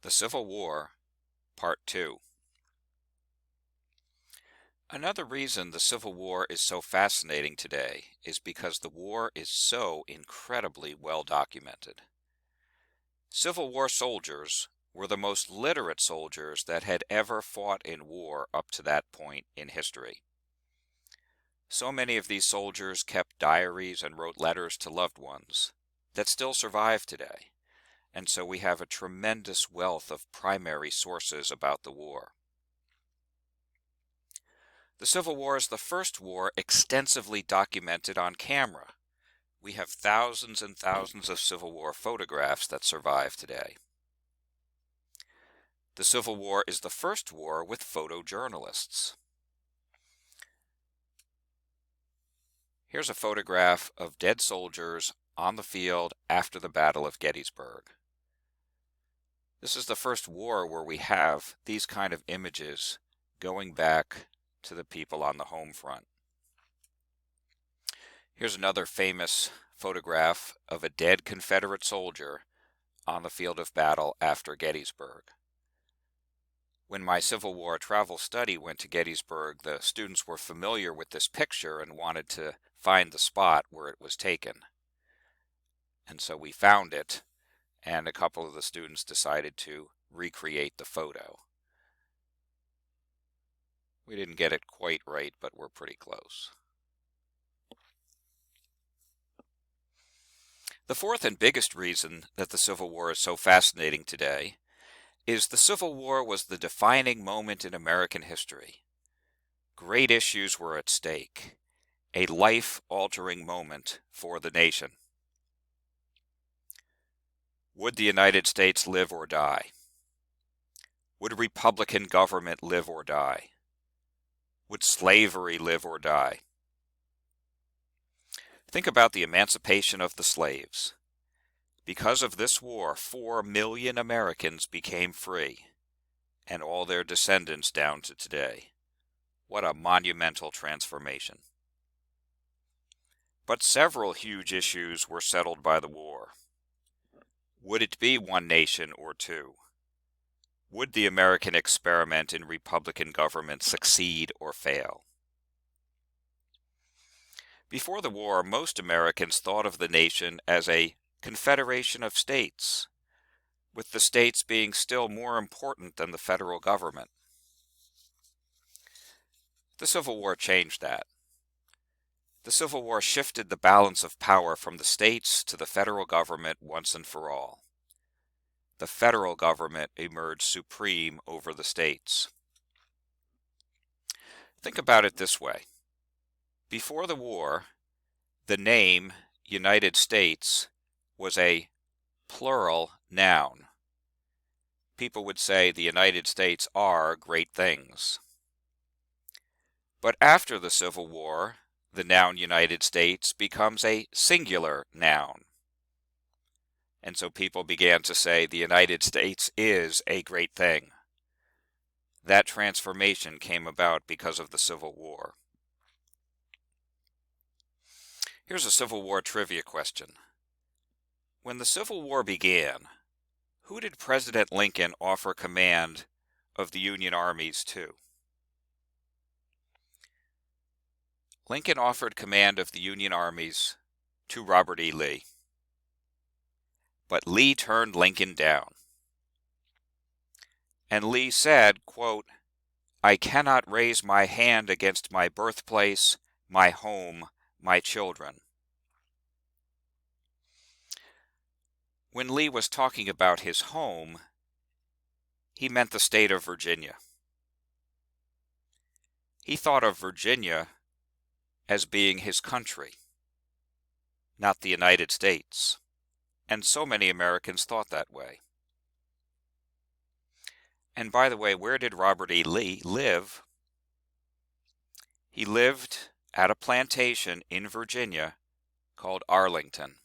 The Civil War, Part 2. Another reason the Civil War is so fascinating today is because the war is so incredibly well documented. Civil War soldiers were the most literate soldiers that had ever fought in war up to that point in history. So many of these soldiers kept diaries and wrote letters to loved ones that still survive today, and so we have a tremendous wealth of primary sources about the war. The Civil War is the first war extensively documented on camera. We have thousands and thousands of Civil War photographs that survive today. The Civil War is the first war with photojournalists. Here's a photograph of dead soldiers on the field after the Battle of Gettysburg. This is the first war where we have these kind of images going back to the people on the home front. Here's another famous photograph of a dead Confederate soldier on the field of battle after Gettysburg. When my Civil War travel study went to Gettysburg, the students were familiar with this picture and wanted to find the spot where it was taken. And so we found it, and a couple of the students decided to recreate the photo. We didn't get it quite right, but we're pretty close. The fourth and biggest reason that the Civil War is so fascinating today is the Civil War was the defining moment in American history. Great issues were at stake, a life-altering moment for the nation. Would the United States live or die? Would a Republican government live or die? Would slavery live or die? Think about the emancipation of the slaves. Because of this war, 4 million Americans became free, and all their descendants down to today. What a monumental transformation. But several huge issues were settled by the war. Would it be one nation or two? Would the American experiment in Republican government succeed or fail? Before the war, most Americans thought of the nation as a confederation of states, with the states being still more important than the federal government. The Civil War changed that. The Civil War shifted the balance of power from the states to the federal government once and for all. The federal government emerged supreme over the states. Think about it this way. Before the war, the name United States was a plural noun. People would say the United States are great things. But after the Civil War, the noun United States becomes a singular noun. And so people began to say the United States is a great thing. That transformation came about because of the Civil War. Here's a Civil War trivia question. When the Civil War began, who did President Lincoln offer command of the Union armies to? Lincoln offered command of the Union armies to Robert E. Lee. But Lee turned Lincoln down. And Lee said, quote, "I cannot raise my hand against my birthplace, my home, my children." When Lee was talking about his home, he meant the state of Virginia. He thought of Virginia as being his country, not the United States. And so many Americans thought that way. And by the way, where did Robert E. Lee live? He lived at a plantation in Virginia called Arlington,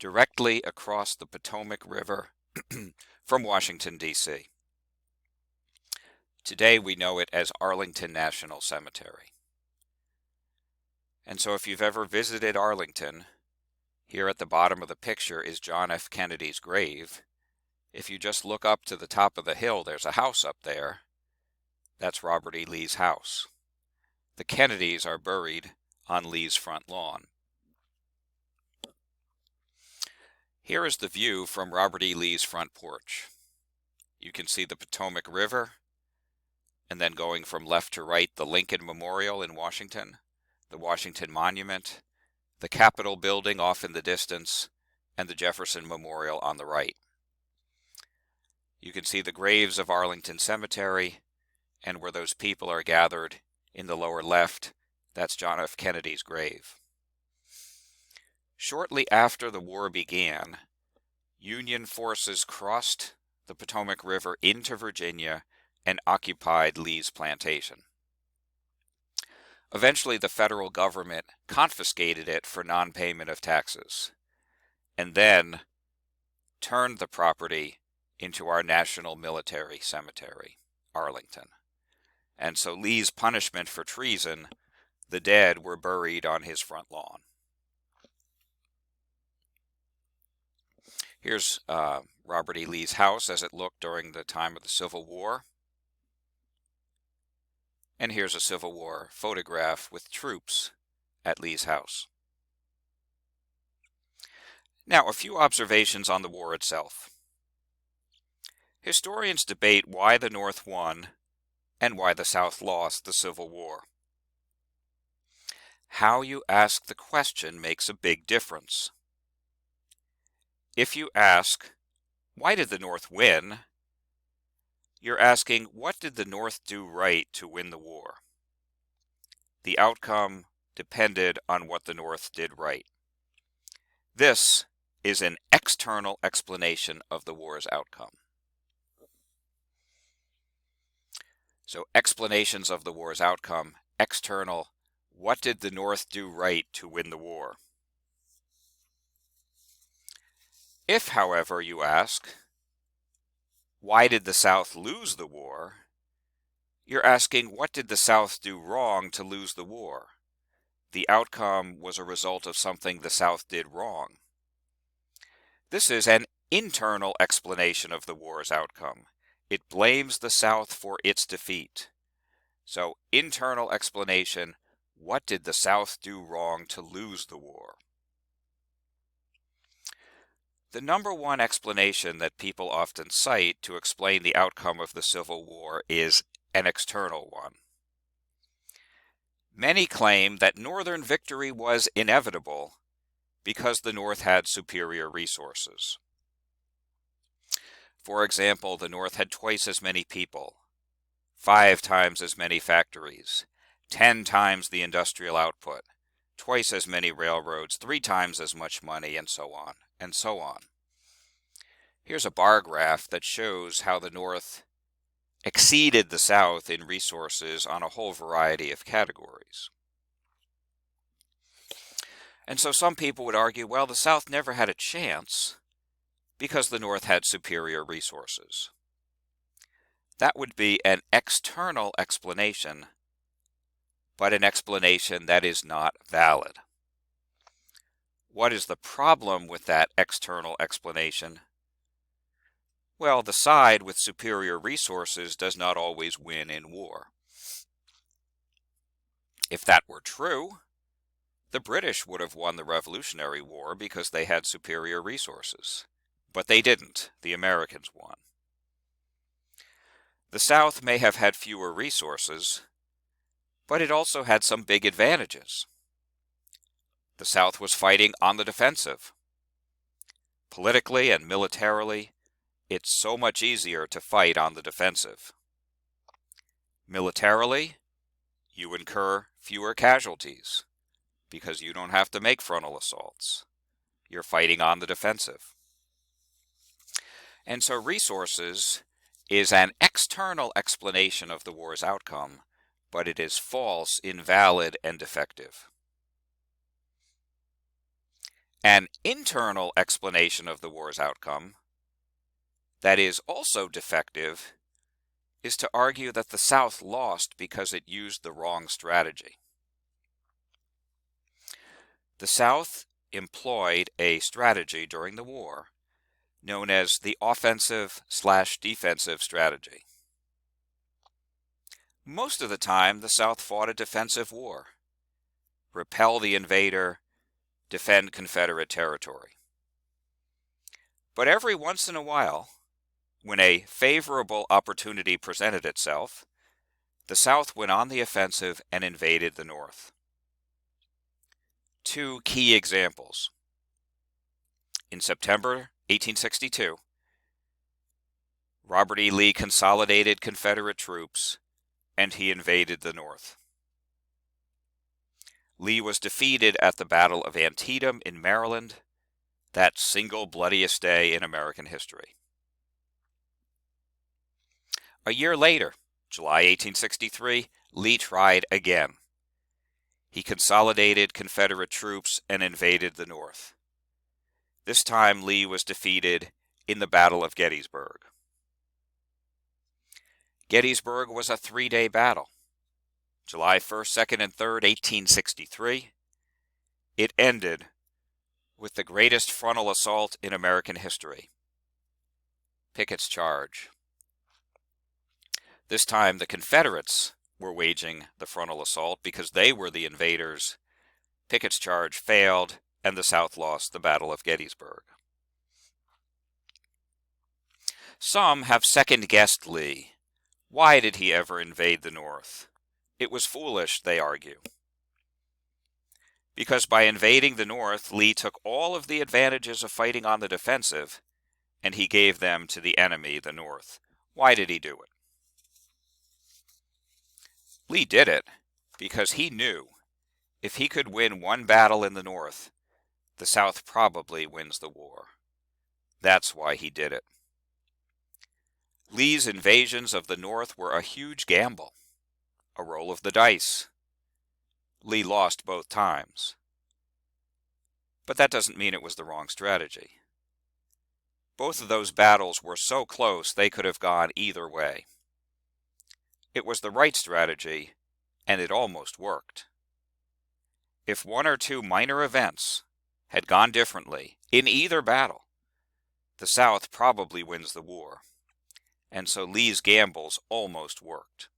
directly across the Potomac River from Washington, D.C. Today we know it as Arlington National Cemetery. And so if you've ever visited Arlington, Here at the bottom of the picture is John F. Kennedy's grave. If you just look up to the top of the hill, there's a house up there. That's Robert E. Lee's house. The Kennedys are buried on Lee's front lawn. Here is the view from Robert E. Lee's front porch. You can see the Potomac River, and then going from left to right, the Lincoln Memorial in Washington, the Washington Monument, the Capitol building off in the distance, and the Jefferson Memorial on the right. You can see the graves of Arlington Cemetery, and where those people are gathered in the lower left, that's John F. Kennedy's grave. Shortly after the war began, Union forces crossed the Potomac River into Virginia and occupied Lee's plantation. Eventually, the federal government confiscated it for non-payment of taxes, and then turned the property into our National Military Cemetery, Arlington. And so Lee's punishment for treason, the dead were buried on his front lawn. Here's Robert E. Lee's house as it looked during the time of the Civil War. And here's a Civil War photograph with troops at Lee's house. Now, a few observations on the war itself. Historians debate why the North won and why the South lost the Civil War. How you ask the question makes a big difference. If you ask, why did the North win? You're asking, what did the North do right to win the war? The outcome depended on what the North did right. This is an external explanation of the war's outcome. So explanations of the war's outcome, external, what did the North do right to win the war? If, however, you ask, why did the South lose the war? You're asking, what did the South do wrong to lose the war? The outcome was a result of something the South did wrong. This is an internal explanation of the war's outcome. It blames the South for its defeat. So, internal explanation, what did the South do wrong to lose the war? The number one explanation that people often cite to explain the outcome of the Civil War is an external one. Many claim that Northern victory was inevitable because the North had superior resources. For example, the North had twice as many people, 5 times as many factories, 10 times the industrial output, twice as many railroads, 3 times as much money, and so on, and so on. Here's a bar graph that shows how the North exceeded the South in resources on a whole variety of categories. And so some people would argue, well, the South never had a chance because the North had superior resources. That would be an external explanation, but an explanation that is not valid. What is the problem with that external explanation? Well, the side with superior resources does not always win in war. If that were true, the British would have won the Revolutionary War because they had superior resources. But they didn't. The Americans won. The South may have had fewer resources, but it also had some big advantages. The South was fighting on the defensive. Politically and militarily, it's so much easier to fight on the defensive. Militarily, you incur fewer casualties because you don't have to make frontal assaults. You're fighting on the defensive. And so resources is an external explanation of the war's outcome, but it is false, invalid, and defective. An internal explanation of the war's outcome that is also defective is to argue that the South lost because it used the wrong strategy. The South employed a strategy during the war known as the offensive/defensive strategy. Most of the time, the South fought a defensive war, repel the invader, defend Confederate territory. But every once in a while, when a favorable opportunity presented itself, the South went on the offensive and invaded the North. Two key examples. In September 1862, Robert E. Lee consolidated Confederate troops and he invaded the North. Lee was defeated at the Battle of Antietam in Maryland, that single bloodiest day in American history. A year later, July 1863, Lee tried again. He consolidated Confederate troops and invaded the North. This time, Lee was defeated in the Battle of Gettysburg. Gettysburg was a 3-day battle. July 1st, 2nd, and 3rd, 1863. It ended with the greatest frontal assault in American history, Pickett's Charge. This time, the Confederates were waging the frontal assault because they were the invaders. Pickett's Charge failed, and the South lost the Battle of Gettysburg. Some have second-guessed Lee. Why did he ever invade the North? It was foolish, they argue. Because by invading the North, Lee took all of the advantages of fighting on the defensive, and he gave them to the enemy, the North. Why did he do it? Lee did it because he knew if he could win one battle in the North, the South probably wins the war. That's why he did it. Lee's invasions of the North were a huge gamble, a roll of the dice. Lee lost both times. But that doesn't mean it was the wrong strategy. Both of those battles were so close they could have gone either way. It was the right strategy, and it almost worked. If one or two minor events had gone differently in either battle, the South probably wins the war, and so Lee's gambles almost worked.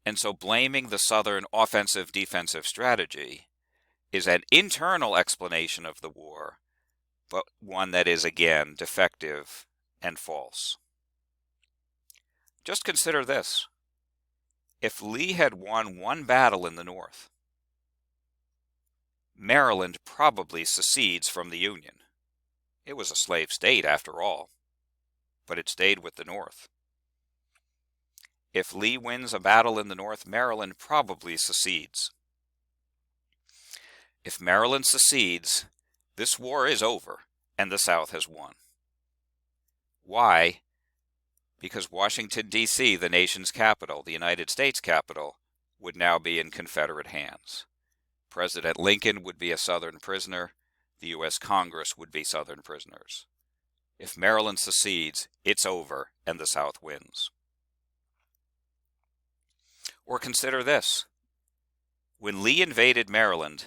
And so blaming the Southern offensive-defensive strategy is an internal explanation of the war, but one that is, again, defective and false. Just consider this. If Lee had won one battle in the North, Maryland probably secedes from the Union. It was a slave state, after all, but it stayed with the North. If Lee wins a battle in the North, Maryland probably secedes. If Maryland secedes, this war is over, and the South has won. Why? Because Washington, D.C., the nation's capital, the United States capital, would now be in Confederate hands. President Lincoln would be a Southern prisoner. The U.S. Congress would be Southern prisoners. If Maryland secedes, it's over, and the South wins. Or consider this. When Lee invaded Maryland,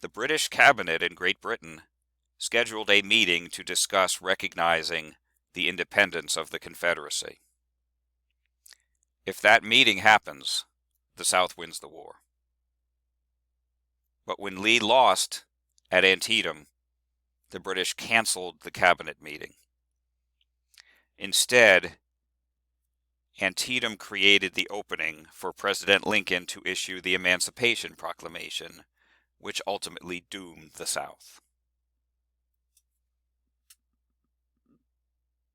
the British cabinet in Great Britain scheduled a meeting to discuss recognizing the independence of the Confederacy. If that meeting happens, the South wins the war. But when Lee lost at Antietam, the British canceled the cabinet meeting. Instead, Antietam created the opening for President Lincoln to issue the Emancipation Proclamation, which ultimately doomed the South.